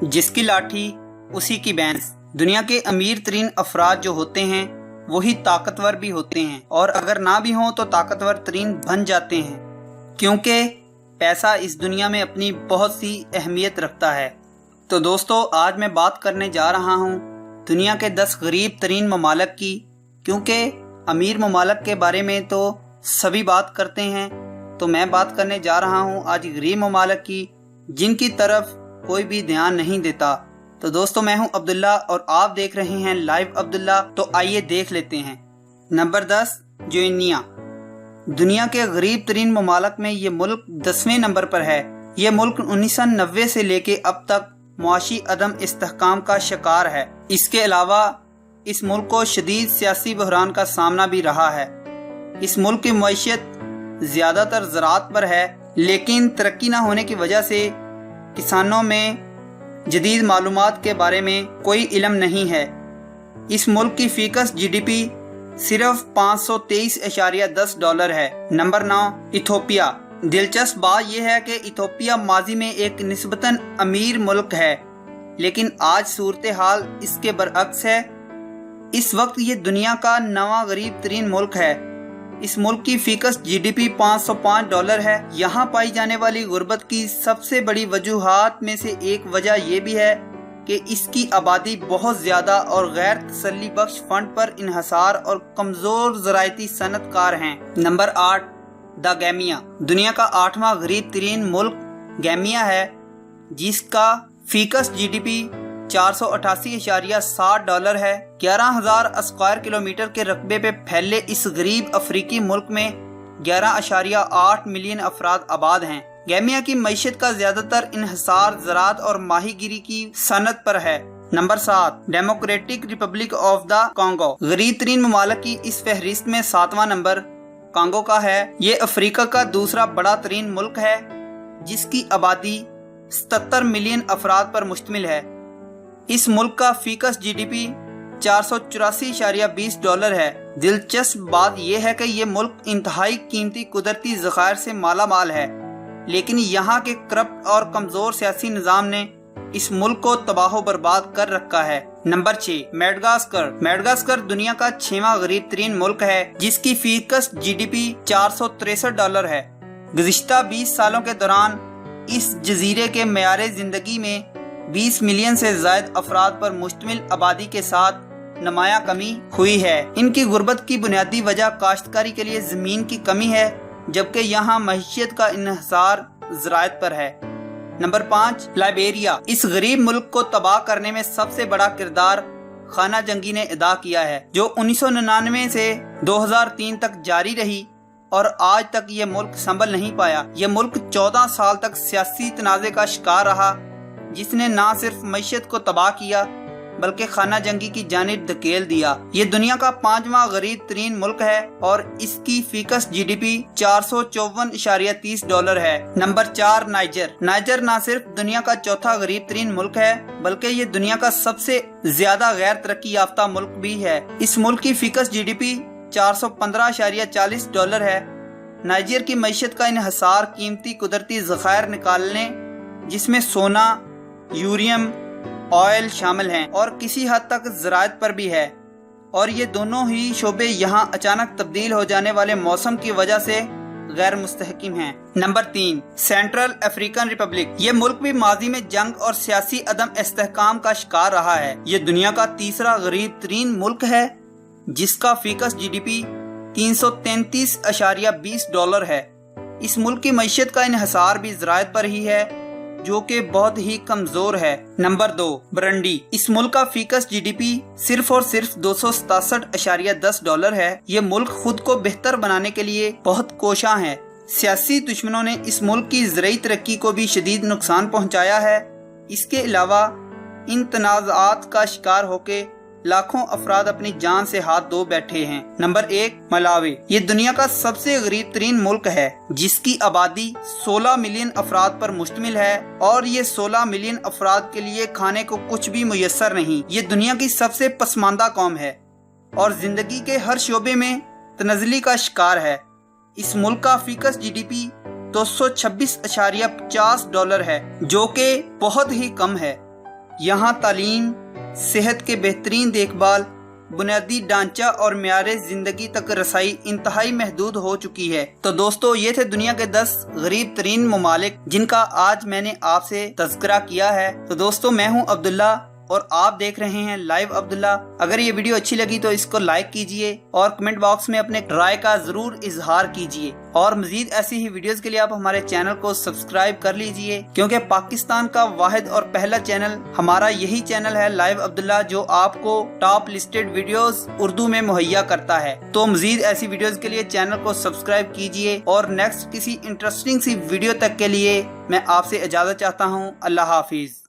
जिसकी लाठी उसी की भैंस। दुनिया के अमीर तरीन अफराद जो होते हैं वही ताकतवर भी होते हैं, और अगर ना भी हों तो ताकतवर तरीन बन जाते हैं, क्योंकि पैसा इस दुनिया में अपनी बहुत सी अहमियत रखता है। तो दोस्तों, आज मैं बात करने जा रहा हूँ दुनिया के 10 गरीब तरीन ममालिक की, क्योंकि अमीर ममालिक के बारे में तो सभी बात करते हैं, तो मैं बात करने जा रहा हूँ आज गरीब ममालिक की जिनकी तरफ कोई भी ध्यान नहीं देता। तो दोस्तों, मैं हूं अब्दुल्ला और आप देख रहे हैं लाइव अब्दुल्ला। तो आइए देख लेते हैं। नंबर 10, जोइनिया। दुनिया के गरीब तरीन ममालिक में ये मुल्क 10वें नंबर पर है। ये मुल्क 1990 से लेके अब तक मुआशी अदम इस्तेहकाम का शिकार है। इसके अलावा इस मुल्क को शदीद सियासी बहरान का सामना भी रहा है। इस मुल्क की मईशत ज़्यादातर ज़राअत पर है, लेकिन तरक्की न होने की वजह से किसानों में जदीद मालूमात के बारे में कोई इल्म नहीं है। इस मुल्क की फीकस GDP सिर्फ $523.10 है। Number 9, Ethiopia. दिलचस्प बात यह है कि इथोपिया माजी में एक निस्बतन अमीर मुल्क है, लेकिन आज सूरत हाल इसके बरअक्स है। इस वक्त ये दुनिया का 9वां गरीब तरीन मुल्क है। इस मुल्क की फीकस GDP $505 है। यहाँ पाई जाने वाली गुर्बत की सबसे बड़ी वजूहात में से एक वजह यह भी है कि इसकी आबादी बहुत ज़्यादा और गैर तसल्ली बख्श फंड पर इन्हसार और कमज़ोर ज़रायती सनतकार हैं। Number 8, the Gambia. दुनिया का 8वां गरीब तरीन मुल्क गैम्बिया है, जिसका फीकस GDP $488.60 है। 11,000 स्क्वायर किलोमीटर के रकबे पे फैले इस गरीब अफ्रीकी मुल्क में 11.8 मिलियन अफराद आबाद हैं। गैम्बिया की मईशत का ज्यादातर इन्हसार ज़राअत और माहीगीरी की सनत पर है। Number 7, democratic Republic of the Congo. गरीब तरीन ममालिक की इस फहरिस्त में 7वां नंबर कांगो का है। ये अफ्रीका का दूसरा बड़ा तरीन मुल्क है, जिसकी आबादी 77 मिलियन अफराद पर मुश्तमिल है। इस मुल्क का फीकस GDP $484.20 है। दिलचस्प बात यह है कि ये मुल्क इंतहाई कीमती कुदरती ज़खायर से माला माल है, लेकिन यहाँ के करप्ट और कमज़ोर सियासी निज़ाम ने इस मुल्क को तबाह बर्बाद कर रखा है। Number 6, Madagascar. मेडागास्कर दुनिया का 6वां गरीब तरीन मुल्क है, जिसकी फीकस GDP $463 है। गुज़िश्ता 20 सालों के दौरान इस जजीरे के मेयारे ज़िंदगी में 20 मिलियन से ज़ायद अफराद पर मुश्तमिल आबादी के साथ नुमाया कमी हुई है। इनकी गुर्बत की बुनियादी वजह काश्तकारी के लिए ज़मीन की कमी है, जबकि यहाँ मईशत का इन्हसार ज़राअत पर है। Number 5, Liberia. इस गरीब मुल्क को तबाह करने में सबसे बड़ा किरदार खाना जंगी ने अदा किया है, जो 1999 से 2003 तक जारी रही और आज तक ये मुल्क संभल नहीं पाया। ये मुल्क 14 साल तक सियासी तनाज़े का शिकार रहा, जिसने न सिर्फ मईशत को तबाह किया बल्कि खाना जंगी की जानिब धकेल दिया। ये दुनिया का 5वां गरीब तरीन मुल्क है और इसकी फीकस GDP $454.30 है। Number 4, niger. नाइजर न सिर्फ दुनिया का 4था गरीब तरीन मुल्क है, बल्कि ये दुनिया का सबसे ज्यादा गैर तरक्की याफ्ता मुल्क भी है। इस मुल्क की फीकस GDP $415.40 है। नाइजर की मईशत का इन्हसार कीमती कुदरती ज़खायर निकालने, जिसमें सोना, यूरेनियम, ऑयल शामिल हैं, और किसी हद तक ज़राअत पर भी है, और ये दोनों ही शोबे यहाँ अचानक तब्दील हो जाने वाले मौसम की वजह से गैर मुस्तहकिम हैं। Number 3, central African Republic. ये मुल्क भी माजी में जंग और सियासी अदम इस्तेहकाम का शिकार रहा है। ये दुनिया का तीसरा गरीब तरीन मुल्क है, जिसका फीकस GDP $333.20 है। इस मुल्क की मईशत का इन्हसार भी ज़राअत पर ही है, जो कि बहुत ही कमजोर है। Number 2, Burundi. इस मुल्क का फीकस GDP सिर्फ और सिर्फ $267.10 है। ये मुल्क खुद को बेहतर बनाने के लिए बहुत कोशां है। सियासी दुश्मनों ने इस मुल्क की ज़राई तरक्की को भी शदीद नुकसान पहुंचाया है। इसके अलावा इन तनाज़ात का शिकार होके लाखों अफराद अपनी जान से हाथ धो बैठे हैं। Number 1, Malawi. ये दुनिया का सबसे गरीब तरीन मुल्क है, जिसकी आबादी 16 मिलियन अफराद पर मुश्तमिल है, और ये 16 मिलियन अफराद के लिए खाने को कुछ भी मुयस्सर नहीं। ये दुनिया की सबसे पसमानदा कौम है और जिंदगी के हर शोबे में तनज़ली का शिकार है। इस मुल्क का फीकस GDP $226.50 है, जो कि बहुत ही कम है। यहाँ तालीम, सेहत के बेहतरीन देखभाल, बुनियादी ढांचा और म्यारे जिंदगी तक रसाई इंतहाई महदूद हो चुकी है। तो दोस्तों, ये थे दुनिया के 10 गरीब तरीन ममालिक जिनका आज मैंने आपसे तज़किरा किया है। तो दोस्तों, मैं हूँ अब्दुल्ला और आप देख रहे हैं लाइव अब्दुल्ला। अगर ये वीडियो अच्छी लगी तो इसको लाइक कीजिए और कमेंट बॉक्स में अपने राय का जरूर इजहार कीजिए। और मजीद ऐसी ही वीडियोस के लिए आप हमारे चैनल को सब्सक्राइब कर लीजिए, क्योंकि पाकिस्तान का वाहिद और पहला चैनल हमारा यही चैनल है लाइव अब्दुल्ला, जो आपको टॉप लिस्टेड वीडियोस उर्दू में मुहैया करता है। तो मजीद ऐसी वीडियोस के लिए चैनल को सब्सक्राइब कीजिए और नेक्स्ट किसी इंटरेस्टिंग सी वीडियो तक के लिए मैं आपसे इजाजत चाहता हूँ। अल्लाह हाफिज।